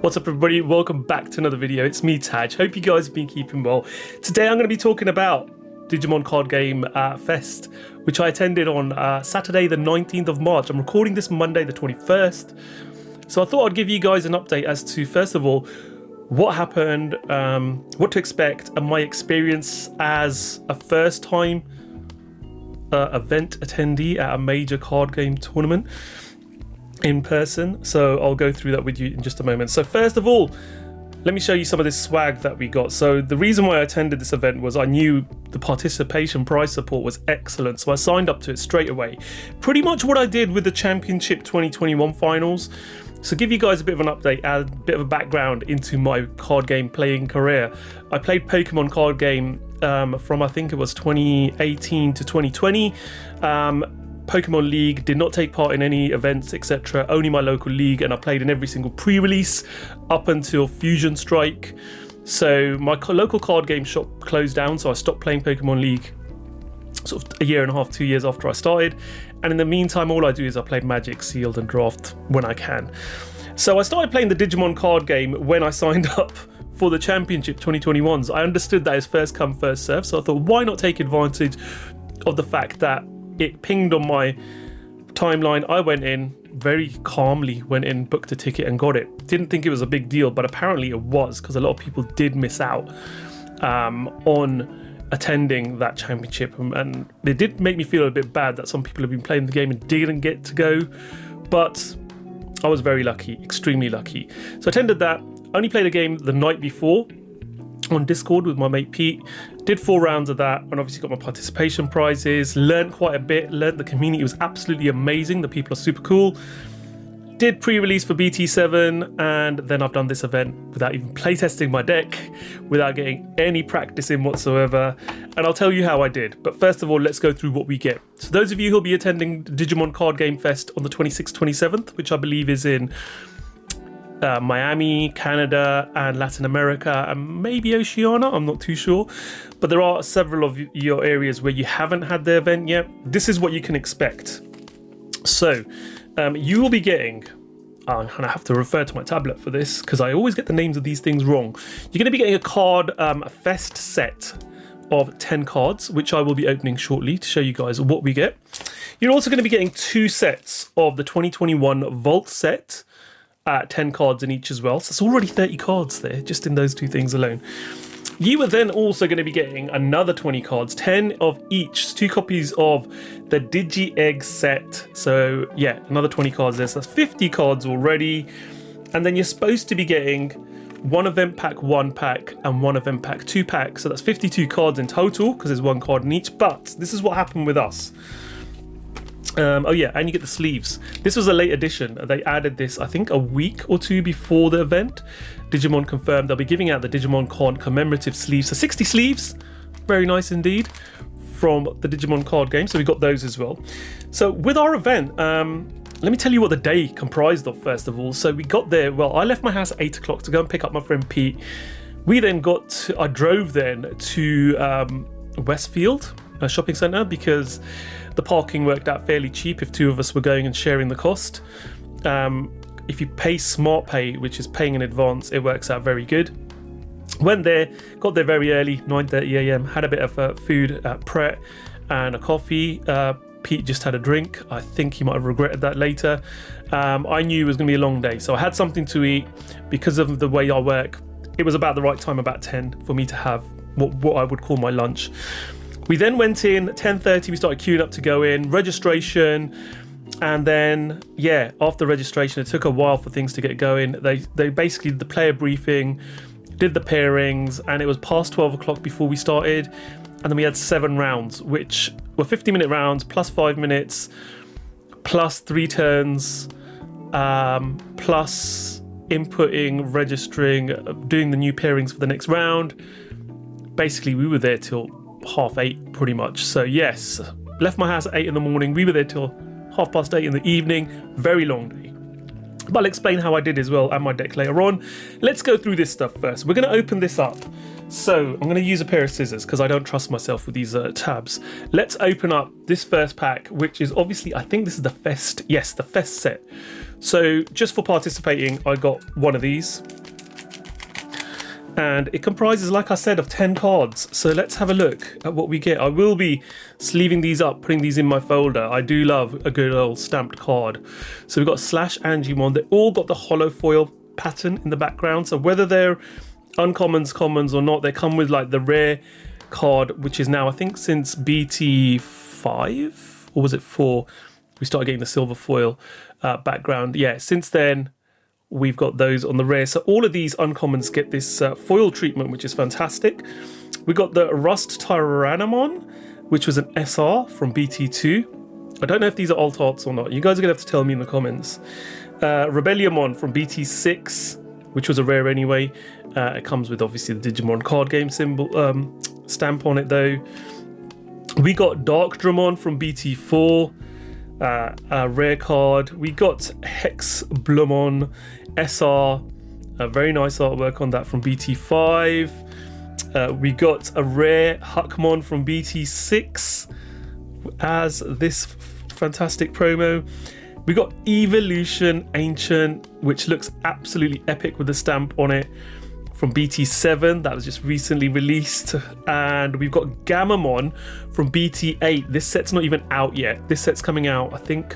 What's up, everybody? Welcome back to another video. It's me, Taj. Hope you guys have been keeping well. Today I'm going to be talking about Digimon Card Game Fest, which I attended on Saturday the 19th of March. I'm recording this Monday the 21st. So I thought I'd give you guys an update as to, first of all, what happened, what to expect, and my experience as a first-time event attendee at a major card game tournament in person. So I'll go through that with you in just a moment. So first of all, let me show you some of this swag that we got. So the reason why I attended this event was I knew the participation prize support was excellent, so I signed up to it straight away. Pretty much what I did with the Championship 2021 finals. So give you guys a bit of an update, a bit of a background into my card game playing career. I played Pokemon card game from I think it was 2018 to 2020. Pokemon League, did not take part in any events, etc. Only my local league, and I played in every single pre-release up until Fusion Strike. So my local card game shop closed down, so I stopped playing Pokemon League sort of a year and a half, 2 years after I started. And in the meantime, all I do is I play Magic, Sealed and Draft when I can. So I started playing the Digimon card game when I signed up for the Championship 2021s. I understood that is first come, first serve, so I thought, why not take advantage of the fact that it pinged on my timeline. I went in, very calmly went in, booked a ticket and got it. Didn't think it was a big deal, but apparently it was, because a lot of people did miss out on attending that championship, and it did make me feel a bit bad that some people have been playing the game and didn't get to go, but I was very lucky, extremely lucky. So I attended that, only played a game the night before on Discord with my mate Pete, did 4 rounds of that, and obviously got my participation prizes, learned quite a bit, learned the community was absolutely amazing, the people are super cool. Did pre-release for BT7, and then I've done this event without even playtesting my deck, without getting any practice in whatsoever, and I'll tell you how I did. But first of all, let's go through what we get. So those of you who'll be attending Digimon Card Game Fest on the 26th, 27th, which I believe is in Miami, Canada and Latin America and maybe Oceania, I'm not too sure, but there are several of your areas where you haven't had the event yet. This is what you can expect. So you will be getting, and I have to refer to my tablet for this because I always get the names of these things wrong. You're going to be getting a card fest set of 10 cards, which I will be opening shortly to show you guys what we get. You're also going to be getting 2 sets of the 2021 Vault set, 10 cards in each as well, so it's already 30 cards there just in those 2 things alone. You are then also going to be getting another 20 cards, 10 of each, 2 copies of the Digi Egg set. So yeah, another 20 cards there, so that's 50 cards already. And then you're supposed to be getting 1 event pack 1 pack and 1 event pack 2 pack, so that's 52 cards in total because there's 1 card in each. But this is what happened with us. Oh yeah, and you get the sleeves. This was a late addition. They added this, I think, a week or 2 before the event. Digimon confirmed they'll be giving out the Digimon Con commemorative sleeves. So 60 sleeves, very nice indeed, from the Digimon card game. So we got those as well. So with our event, let me tell you what the day comprised of first of all. So we got there, well, I left my house at 8 o'clock to go and pick up my friend Pete. We then I drove then to Westfield shopping centre because the parking worked out fairly cheap if 2 of us were going and sharing the cost. If you pay Smart Pay, which is paying in advance, it works out very good. Went there, got there very early, 9:30 a.m, had a bit of food at Pret and a coffee. Pete just had a drink. I think he might have regretted that later. I knew it was going to be a long day, so I had something to eat. Because of the way I work, it was about the right time, about 10, for me to have what I would call my lunch. We then went in, 10:30, we started queuing up to go in, registration, and then, yeah, after registration, it took a while for things to get going. They basically did the player briefing, did the pairings, and it was past 12 o'clock before we started, and then we had 7 rounds, which were 50-minute rounds, plus 5 minutes, plus 3 turns, plus inputting, registering, doing the new pairings for the next round. Basically, we were there till 8:30 pretty much. So yes, left my house at 8 in the morning, we were there till 8:30 in the evening. Very long day. But I'll explain how I did as well and my deck later on. Let's go through this stuff first. We're going to open this up. So I'm going to use a pair of scissors because I don't trust myself with these tabs. Let's open up this first pack, which is obviously, I think this is the Fest. Yes, the Fest set. So just for participating, I got one of these. And it comprises, like I said, of 10 cards. So let's have a look at what we get. I will be sleeving these up, putting these in my folder. I do love a good old stamped card. So we've got Slash Angemon. They all got the hollow foil pattern in the background. So whether they're uncommons, commons or not, they come with like the rare card, which is now, I think, since BT 5 or was it 4? We started getting the silver foil background. Yeah, since then, we've got those on the rare. So all of these uncommons get this foil treatment, which is fantastic. We got the Rust Tyrannomon, which was an SR from BT2. I don't know if these are alt arts or not. You guys are going to have to tell me in the comments. Rebelliamon from BT6, which was a rare anyway. It comes with obviously the Digimon card game symbol stamp on it though. We got Darkdramon from BT4. A rare card. We got Hexblumon SR, a very nice artwork on that from BT5. We got a rare Huckmon from BT6 as this fantastic promo. We got Evolution Ancient, which looks absolutely epic with the stamp on it, from BT7, that was just recently released. And we've got Gamamon from BT8. This set's not even out yet. This set's coming out, I think,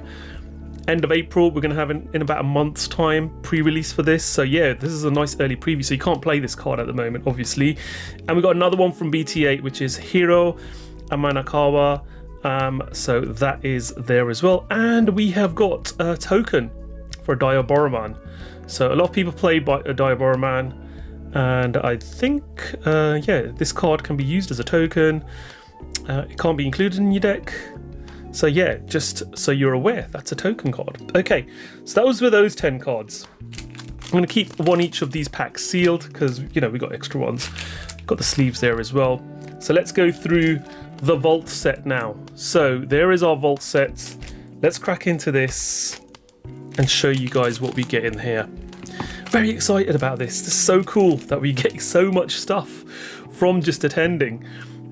end of April. We're going to have in about a month's time pre-release for this. So yeah, this is a nice early preview. So you can't play this card at the moment, obviously. And we've got another one from BT8, which is Hiro Amanukawa. So that is there as well. And we have got a token for a Diaboroman. So a lot of people play by a Diaboroman. And I think, yeah, this card can be used as a token. It can't be included in your deck. So yeah, just so you're aware, that's a token card. Okay, so that was with those 10 cards. I'm going to keep one each of these packs sealed because, you know, we got extra ones. Got the sleeves there as well. So let's go through the vault set now. So there is our vault set. Let's crack into this and show you guys what we get in here. Very excited about this. This is so cool that we get so much stuff from just attending.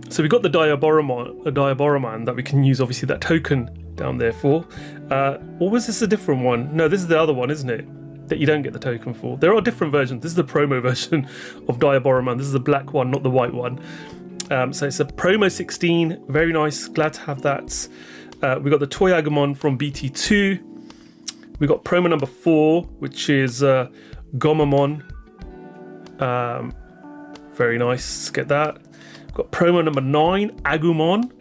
So we've got the Diaboroman that we can use, obviously, that token down there for. Or was this a different one? No, this is the other one, isn't it? That you don't get the token for. There are different versions. This is the promo version of Diaboroman. This is the black one, not the white one. So it's a promo 16. Very nice. Glad to have that. We got the Toyagumon from BT2. We got promo number 4, which is Gomamon. Very nice. Get that. We've got promo number 9, Agumon.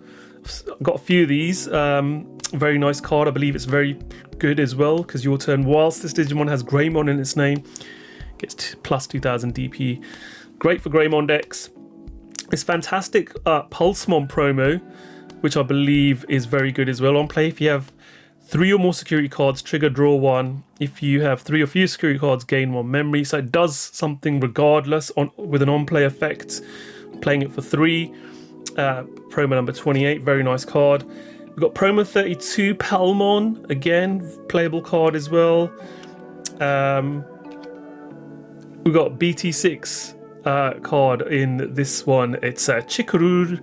I've got a few of these. Very nice card. I believe it's very good as well because your turn, whilst this Digimon has Greymon in its name, gets plus 2000 DP. Great for Greymon decks. This fantastic Pulsemon promo, which I believe is very good as well on play. If you have 3 or more security cards, trigger, draw 1. If you have 3 or fewer security cards, gain 1 memory. So it does something regardless with an on-play effect. Playing it for 3. Promo number 28, very nice card. We've got promo 32, Palmon. Again, playable card as well. We've got BT6 card in this one. It's Chikurimon.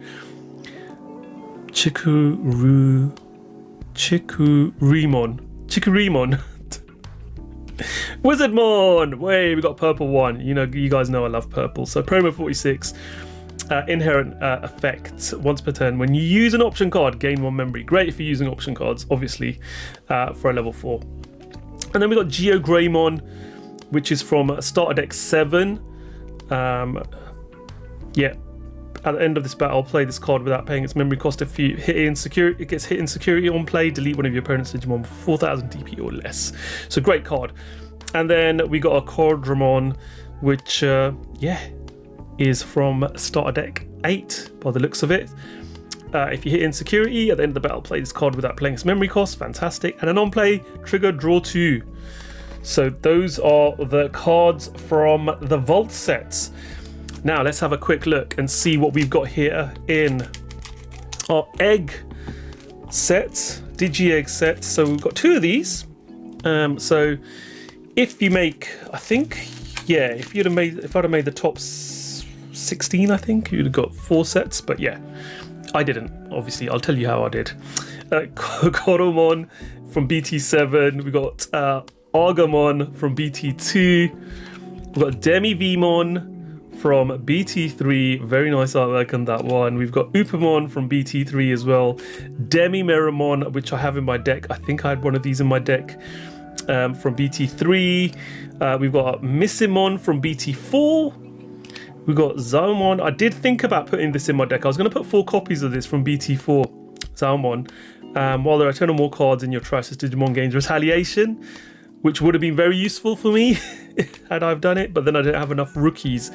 Wizardmon! Way, we got purple one. You know, you guys know I love purple. So promo 46. Inherent effect once per turn. When you use an option card, gain 1 memory. Great if you're using option cards, obviously, for a level 4. And then we got Geogreymon, which is from Starter Deck 7. Yeah. At the end of this battle, I'll play this card without paying its memory cost. If you hit in security, it gets hit in security on play. Delete one of your opponent's Digimon for 4000 DP or less. So great card. And then we got a Cordramon, which yeah, is from Starter Deck 8 by the looks of it. If you hit in security at the end of the battle, play this card without paying its memory cost. Fantastic. And a non-play, trigger, draw 2. So those are the cards from the Vault sets. Now let's have a quick look and see what we've got here in our egg set, Digi-Egg set. So we've got 2 of these. So if you make, I think, yeah, if I'd have made the top 16, I think you'd have got 4 sets. But yeah, I didn't. Obviously, I'll tell you how I did. Koromon from BT7. We got Argamon from BT2. We've got Demi-Vmon from BT3, very nice artwork on that one. We've got Upamon from BT3 as well. Demi-Meramon, which I have in my deck. I think I had one of these in my deck from BT3. We've got Missimon from BT4. We've got Zaumon. I did think about putting this in my deck. I was going to put 4 copies of this from BT4, Zaumon. While there are 10 or more cards in your Triceratops Digimon games Retaliation, which would have been very useful for me had I've done it, but then I didn't have enough rookies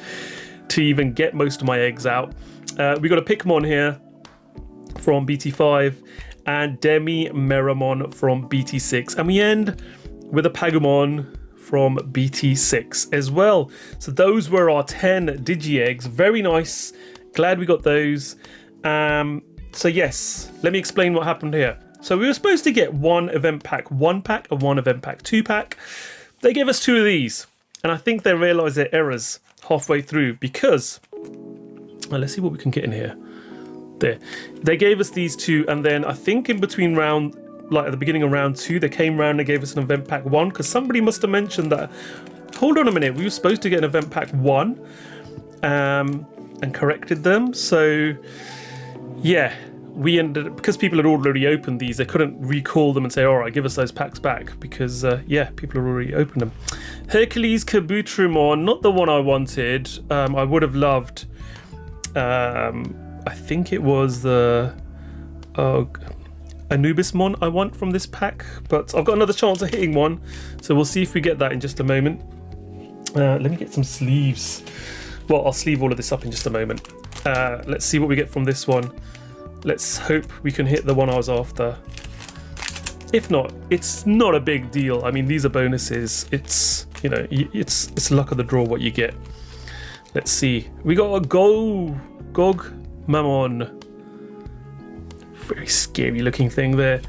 to even get most of my eggs out. We got a Pikmon here from BT5 and Demi-Meramon from BT6, and we end with a Pagumon from BT6 as well. So those were our 10 Digi eggs. Very nice. Glad we got those. So yes, let me explain what happened here. So we were supposed to get one event pack 1 pack and one event pack 2 pack. They gave us 2 of these, and I think they realized their errors halfway through because, well, let's see what we can get in here. There, they gave us these 2, and then I think in between round, like at the beginning of round 2, they came round and gave us an event pack 1 because somebody must have mentioned that. Hold on a minute, we were supposed to get an event pack 1, and corrected them. So yeah. We ended up, because people had already opened these, they couldn't recall them and say, all right, give us those packs back, because yeah, people had already opened them. Hercules Kabutrimon, not the one I wanted. I would have loved, I think it was the Anubismon I want from this pack, but I've got another chance of hitting one, so we'll see if we get that in just a moment. Let me get some sleeves. Well, I'll sleeve all of this up in just a moment. Let's see what we get from this one. Let's hope we can hit the one I was after. If not, it's not a big deal. I mean, these are bonuses. It's, you know, it's luck of the draw what you get. Let's see. We got a Gogmamon. Very scary looking thing there.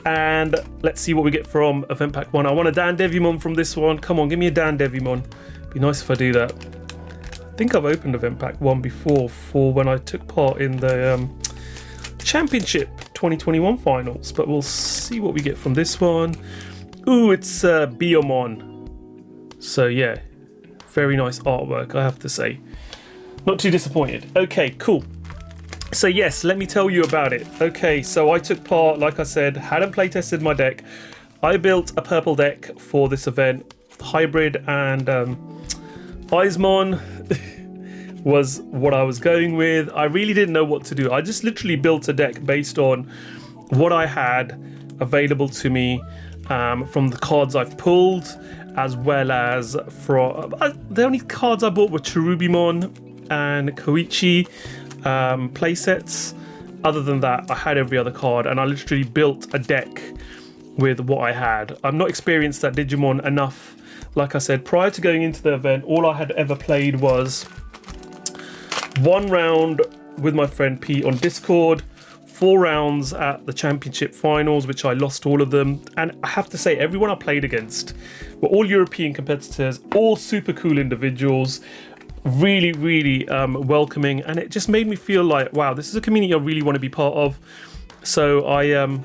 And let's see what we get from event pack 1. I want a Dandevimon from this one. Come on, give me a Dandevimon. Be nice if I do that. I think I've opened event pack 1 before for when I took part in the Championship 2021 finals, but we'll see what we get from this one. Ooh, it's Biomon. So yeah, very nice artwork, I have to say. Not too disappointed. Okay, cool. So yes, let me tell you about it. Okay, so I took part, like I said, hadn't playtested my deck. I built a purple deck for this event. Hybrid and Eismon was what I was going with. I really didn't know what to do. I just literally built a deck based on what I had available to me from the cards I've pulled, as well as from the only cards I bought were Cherubimon and Koichi playsets. Other than that, I had every other card, and I literally built a deck with what I had. I'm not experienced at Digimon enough. Like I said, prior to going into the event, all I had ever played was 1 round with my friend Pete on Discord, 4 rounds at the championship finals, which I lost all of them. And I have to say, everyone I played against were all European competitors, all super cool individuals, really, really welcoming. And it just made me feel like, wow, this is a community I really want to be part of. So I've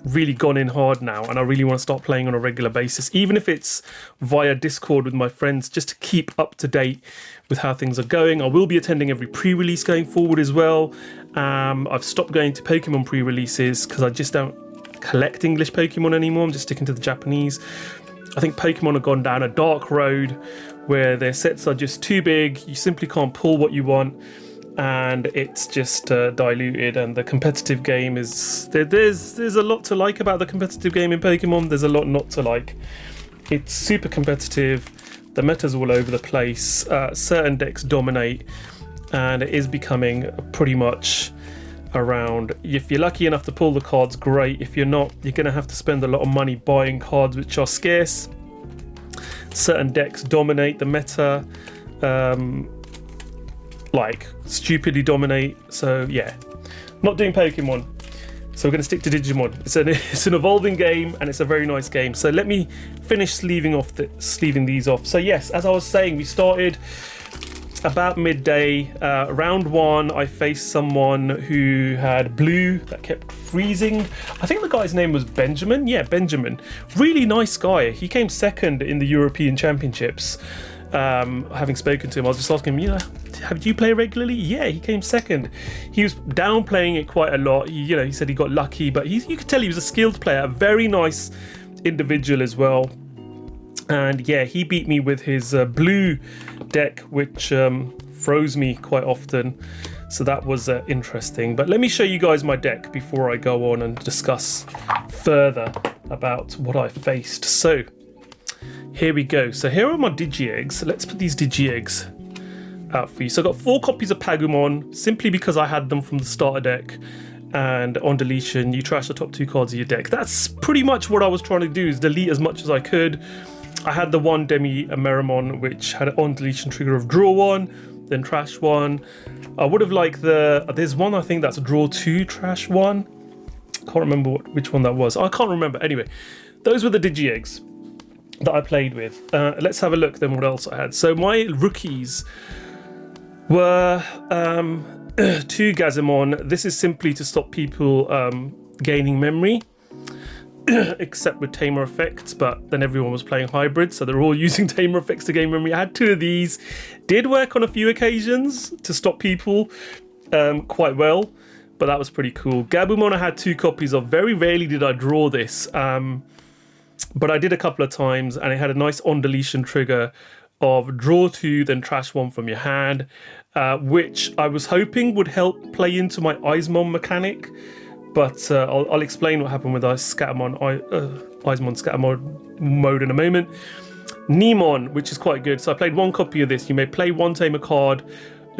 really gone in hard now, and I really want to start playing on a regular basis, even if it's via Discord with my friends, just to keep up to date with how things are going. I will be attending every pre-release going forward as well. I've stopped going to Pokemon pre-releases because I just don't collect English Pokemon anymore. I'm just sticking to the Japanese. I think Pokemon have gone down a dark road where their sets are just too big. You simply can't pull what you want, and it's just diluted. And the competitive game is there's a lot to like about the competitive game in Pokemon. There's a lot not to like. It's super competitive. The meta's all over the place. Certain decks dominate, and it is becoming pretty much around. If you're lucky enough to pull the cards, great. If you're not, you're going to have to spend a lot of money buying cards which are scarce. Certain decks dominate the meta, like stupidly dominate. So yeah, not doing Pokemon. So we're going to stick to Digimon. It's an evolving game, and it's a very nice game. So let me finish sleeving these off. So yes, as I was saying, we started about midday. Round 1, I faced someone who had blue that kept freezing. I think the guy's name was Benjamin. Yeah, Benjamin. Really nice guy. He came second in the European Championships. Having spoken to him, I was just asking him, do you play regularly? Yeah, he came second. He was downplaying it quite a lot. He said he got lucky, but you could tell he was a skilled player, a very nice individual as well. And yeah, he beat me with his blue deck, which froze me quite often. So that was interesting. But let me show you guys my deck before I go on and discuss further about what I faced. So here we go. So here are my Digi-Eggs. Let's put these Digi-Eggs out for you. So I got 4 copies of Pagumon, simply because I had them from the starter deck. And on deletion, you trash the top 2 cards of your deck. That's pretty much what I was trying to do, is delete as much as I could. I had the one Demi Meramon, which had an on deletion trigger of draw 1, then trash 1. I would have liked there's one I think that's draw 2, trash 1. Can't remember which one that was. I can't remember. Anyway, those were the Digi-Eggs that I played with. Let's have a look then what else I had. So my rookies were 2 Gazimon. This is simply to stop people gaining memory, except with tamer effects, but then everyone was playing hybrid, so they're all using tamer effects to gain memory. I had 2 of these. Did work on a few occasions to stop people quite well, but that was pretty cool. Gabumon I had 2 copies of. Very rarely did I draw this, but I did a couple of times, and it had a nice on deletion trigger of draw 2, then trash 1 from your hand, which I was hoping would help play into my Eismon mechanic, but I'll explain what happened with Eismon Scattermon mode in a moment. Nemon, which is quite good. So I played 1 copy of this. You may play 1 tamer card.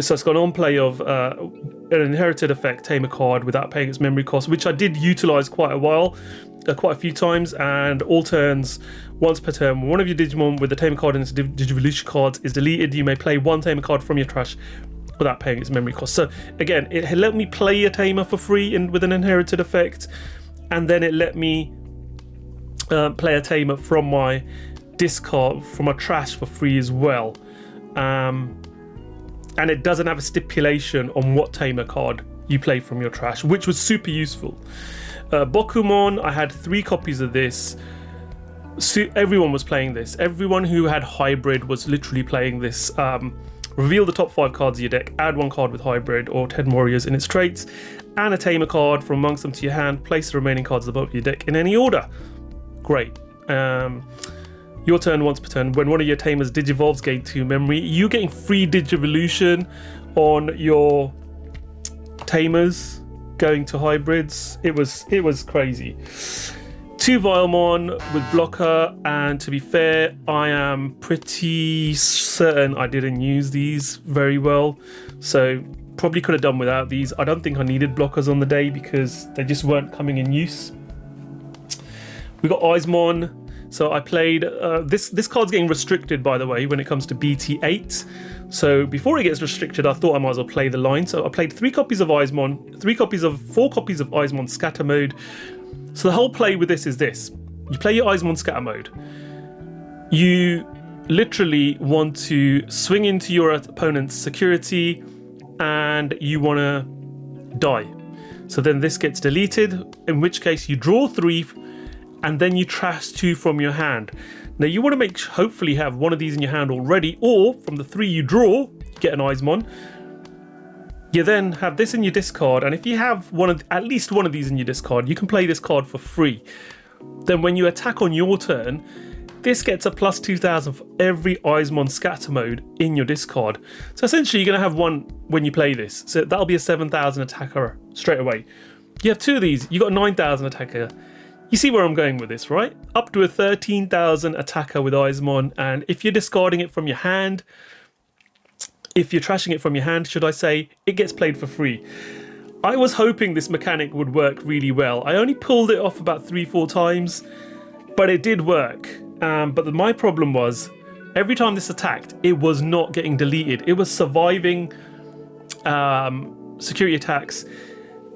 So it's got an on-play of an inherited effect tamer card without paying its memory cost, which I did utilize quite a few times, and all turns, once per turn, one of your Digimon with the tamer card and its Digivolution cards is deleted. You may play 1 tamer card from your trash without paying its memory cost. So again, it let me play a tamer for free with an inherited effect, and then it let me play a tamer from my discard, from my trash for free as well. And it doesn't have a stipulation on what tamer card you play from your trash, which was super useful. Bakumon, I had 3 copies of this. So everyone was playing this. Everyone who had hybrid was literally playing this. Reveal the top 5 cards of your deck, add 1 card with hybrid or 10 warriors in its traits, and a tamer card from amongst them to your hand. Place the remaining cards at the bottom of your deck in any order. Great. Your turn, once per turn. When one of your tamers digivolves, gain 2 memory. You're getting free Digivolution on your tamers going to hybrids. It was crazy. 2 Vilemon with blocker, and to be fair, I am pretty certain I didn't use these very well, so probably could have done without these. I don't think I needed blockers on the day because they just weren't coming in use. We got Eismon. So I played, this card's getting restricted, by the way, when it comes to BT8. So before it gets restricted, I thought I might as well play the line. So I played 4 copies of Eismon Scatter Mode. So the whole play with this is this. You play your Eismon Scatter Mode. You literally want to swing into your opponent's security, and you want to die. So then this gets deleted, in which case you draw 3, and then you trash 2 from your hand. Now you want to hopefully have 1 of these in your hand already, or from the 3 you draw, get an Eismon. You then have this in your discard, and if you have at least one of these in your discard, you can play this card for free. Then when you attack on your turn, this gets a plus 2,000 for every Eismon Scatter Mode in your discard. So essentially you're going to have 1 when you play this. So that'll be a 7,000 attacker straight away. You have 2 of these, you got a 9,000 attacker. You see where I'm going with this, right? Up to a 13,000 attacker with Eismon, and if you're discarding it from your hand, if you're trashing it from your hand, should I say, it gets played for free. I was hoping this mechanic would work really well. I only pulled it off about 3-4 times, but it did work. But my problem was, every time this attacked, it was not getting deleted. It was surviving security attacks.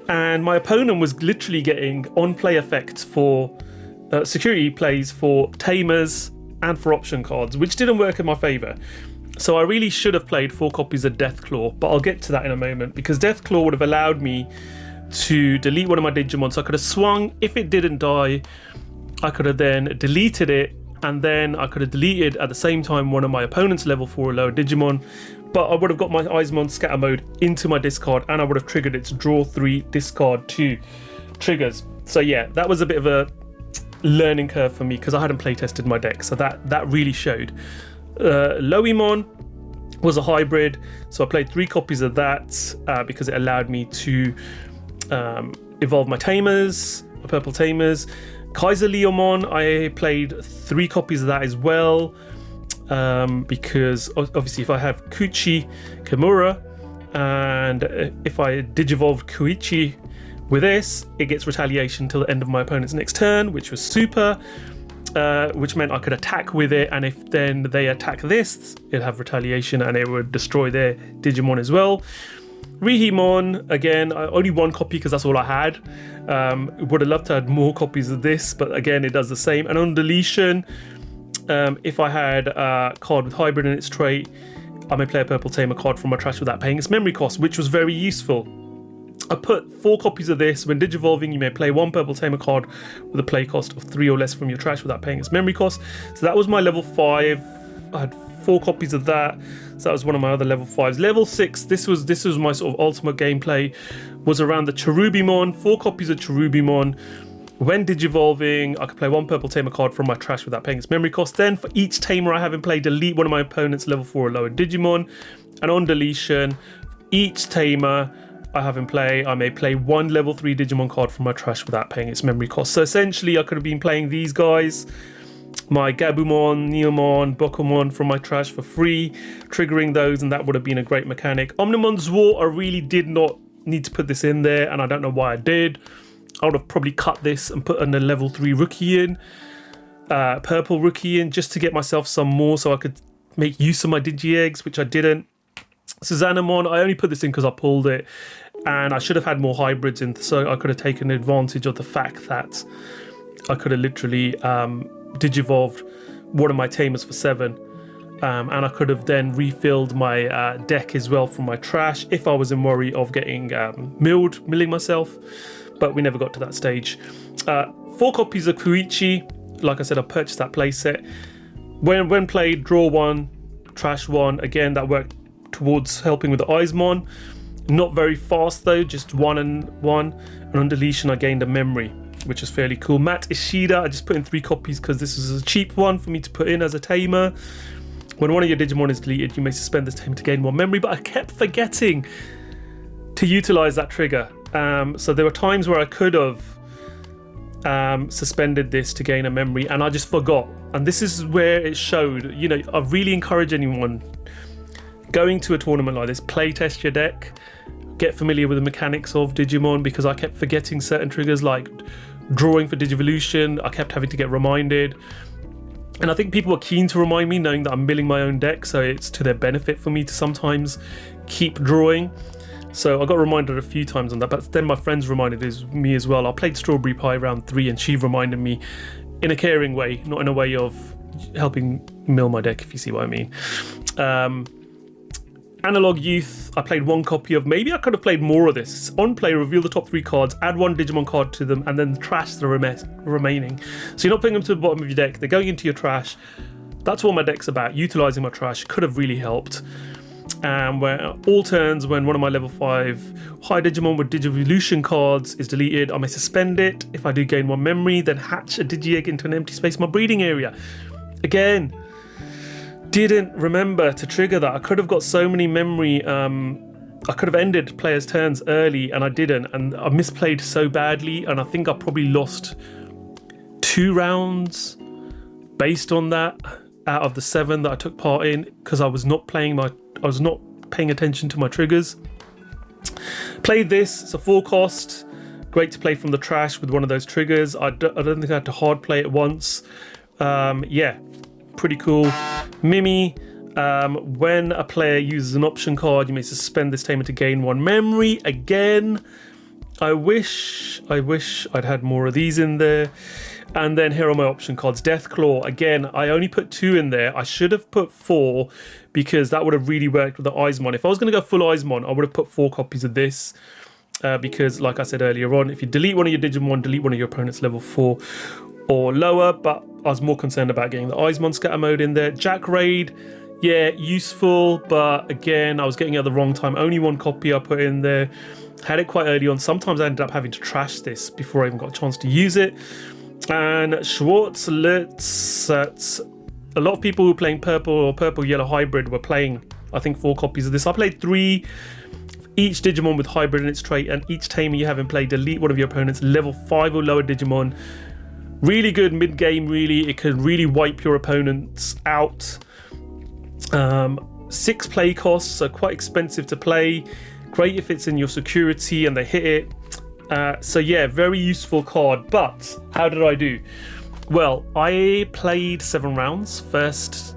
and my opponent was literally getting on-play effects for security plays for tamers and for option cards, which didn't work in my favour. So I really should have played 4 copies of Deathclaw, but I'll get to that in a moment, because Deathclaw would have allowed me to delete one of my Digimon. So I could have swung. If it didn't die, I could have then deleted it, and then I could have deleted at the same time one of my opponent's level 4 or lower Digimon, but I would have got my Eismon scatter mode into my discard, and I would have triggered its draw 3, discard 2 triggers. So yeah, that was a bit of a learning curve for me, because I hadn't play tested my deck, so that really showed. Loemon was a hybrid, so I played 3 copies of that because it allowed me to evolve my tamers, my purple tamers. Kaiser Leomon, I played 3 copies of that as well, because obviously if I have Kuchi Kimura, and if I digivolved Kuichi with this, it gets retaliation till the end of my opponent's next turn, which was super. Which meant I could attack with it, and if then they attack this, it'd have retaliation and it would destroy their Digimon as well. Rihimon, again, only 1 copy because that's all I had. Would have loved to have more copies of this, but again, it does the same. And on deletion, if I had a card with hybrid in its trait, I may play a purple tamer card from my trash without paying its memory cost, which was very useful. I put 4 copies of this. When digivolving, you may play 1 purple tamer card with a play cost of 3 or less from your trash without paying its memory cost. So that was my level 5. I had 4 copies of that. So that was one of my other level 5s. Level 6, this was my sort of ultimate gameplay, was around the Cherubimon. 4 copies of Cherubimon. When digivolving, I could play 1 purple tamer card from my trash without paying its memory cost. Then for each tamer I have in play, delete one of my opponent's level 4 or lower Digimon. And on deletion, each tamer I have in play, I may play 1 level 3 Digimon card from my trash without paying its memory cost. So essentially I could have been playing these guys, my Gabumon, Neomon, Bakumon from my trash for free, triggering those, and that would have been a great mechanic. Omnimon's War, I really did not need to put this in there, and I don't know why I did. I would have probably cut this and put in a level 3 rookie in, purple rookie in, just to get myself some more so I could make use of my Digi-Eggs, which I didn't. Susanamon, I only put this in because I pulled it, and I should have had more hybrids in, so I could have taken advantage of the fact that I could have literally digivolved one of my tamers for 7, and I could have then refilled my deck as well from my trash if I was in worry of getting milling myself, but we never got to that stage. 4 copies of Kuichi, like I said, I purchased that playset. When played, draw 1, trash 1, again that worked towards helping with the Eismon. Not very fast though, just 1 and 1, and on deletion I gained a memory, which is fairly cool. Matt Ishida, I just put in 3 copies because this is a cheap one for me to put in as a tamer. When one of your Digimon is deleted, you may suspend this tamer to gain 1 memory, but I kept forgetting to utilize that trigger. So there were times where I could have suspended this to gain a memory, and I just forgot. And this is where it showed, you know, I really encourage anyone going to a tournament like this, play test your deck, get familiar with the mechanics of Digimon, because I kept forgetting certain triggers like drawing for Digivolution. I kept having to get reminded, and I think people were keen to remind me, knowing that I'm milling my own deck, so it's to their benefit for me to sometimes keep drawing. So I got reminded a few times on that, but then my friends reminded me as well. I played Strawberry Pie round 3, and she reminded me in a caring way, not in a way of helping mill my deck, if you see what I mean. Analog Youth, I played 1 copy of. Maybe I could have played more of this. On play, reveal the top 3 cards, add 1 Digimon card to them, and then trash the remaining. So you're not putting them to the bottom of your deck, they're going into your trash. That's what my deck's about, utilising my trash. Could have really helped. Where all turns, when one of my level 5 high Digimon with Digivolution cards is deleted, I may suspend it. If I do gain 1 memory, then hatch a Digi-Egg into an empty space in my breeding area. Again, didn't remember to trigger that. I could have got so many memory. I could have ended players' turns early, and I didn't, and I misplayed so badly, and I think I probably lost 2 rounds based on that out of the 7 that I took part in, because I was not paying attention to my triggers. Played this. It's a 4 cost. Great to play from the trash with one of those triggers. I don't think I had to hard play it once. Yeah, pretty cool. Mimi, when a player uses an option card, you may suspend this tamer to gain 1 memory. Again, I wish I'd had more of these in there. And then here are my option cards. Deathclaw, again, I only put 2 in there. I should have put 4 because that would have really worked with the Eismon. If I was going to go full Eismon, I would have put 4 copies of this. Because, like I said earlier on, if you delete one of your Digimon, delete one of your opponent's level 4 or lower. But I was more concerned about getting the Eismon scatter mode in there. Jack Raid, yeah, useful. But again, I was getting it at the wrong time. Only 1 copy I put in there. Had it quite early on. Sometimes I ended up having to trash this before I even got a chance to use it. And Schwarzlitz, a lot of people who were playing purple or purple-yellow hybrid were playing, I think, 4 copies of this. I played 3, each Digimon with hybrid in its trait, and each tamer you have in play, delete one of your opponent's level 5 or lower Digimon. Really good mid-game, really. It can really wipe your opponents out. 6 play costs, so quite expensive to play. Great if it's in your security and they hit it. So yeah, very useful card. But how did I do? Well, I played 7 rounds. First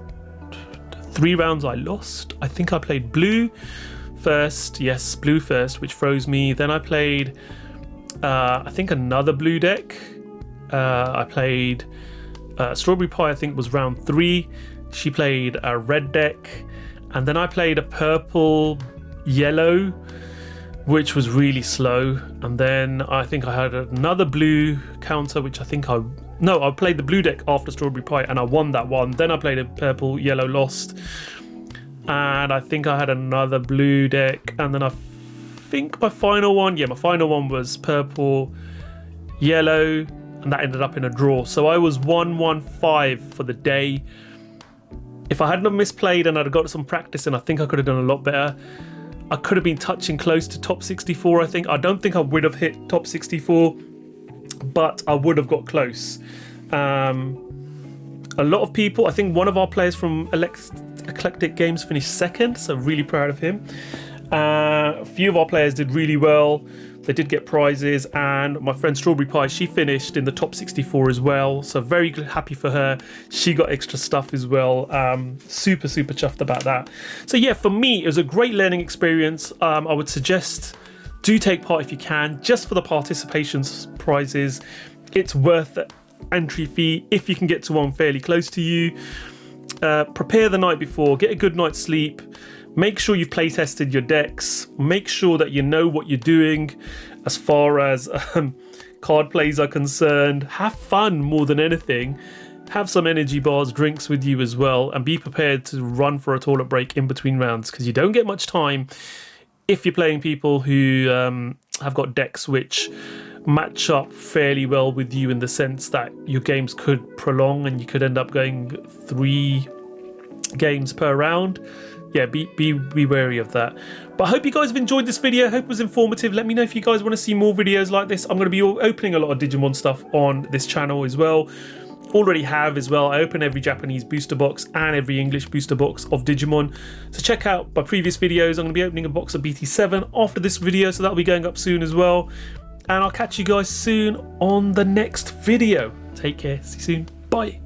3 rounds I lost. I think I played blue first. Yes, blue first, which froze me. Then I played, I think, another blue deck. I played Strawberry Pie, I think was round 3. She played a red deck. And then I played a purple yellow, which was really slow. And then I think I had another blue counter, which I think I played the blue deck after Strawberry Pie and I won that one. Then I played a purple yellow, lost. And I think I had another blue deck. And then I think my final one was purple yellow, and that ended up in a draw. So I was 1-1-5 for the day. If I hadn't have misplayed and I'd got some practice in, I think I could have done a lot better. I could have been touching close to top 64, I think. I don't think I would have hit top 64, but I would have got close. A lot of people, I think one of our players from Eclectic Games finished 2nd, so really proud of him. A few of our players did really well. They did get prizes, and my friend Strawberry Pie, she finished in the top 64 as well, so very happy for her. She got extra stuff as well. Super chuffed about that. So yeah, for me, it was a great learning experience. I would suggest do take part if you can, just for the participation prizes. It's worth the entry fee if you can get to one fairly close to you. Prepare the night before, get a good night's sleep. Make sure you've play tested your decks. Make sure that you know what you're doing as far as card plays are concerned. Have fun more than anything. Have some energy bars, drinks with you as well, and be prepared to run for a toilet break in between rounds, because you don't get much time if you're playing people who have got decks which match up fairly well with you, in the sense that your games could prolong and you could end up going 3 games per round. Yeah, be wary of that. But I hope you guys have enjoyed this video. I hope it was informative. Let me know if you guys want to see more videos like this. I'm going to be opening a lot of Digimon stuff on this channel as well. Already have as well. I open every Japanese booster box and every English booster box of Digimon. So check out my previous videos. I'm going to be opening a box of BT7 after this video, so that'll be going up soon as well. And I'll catch you guys soon on the next video. Take care. See you soon. Bye.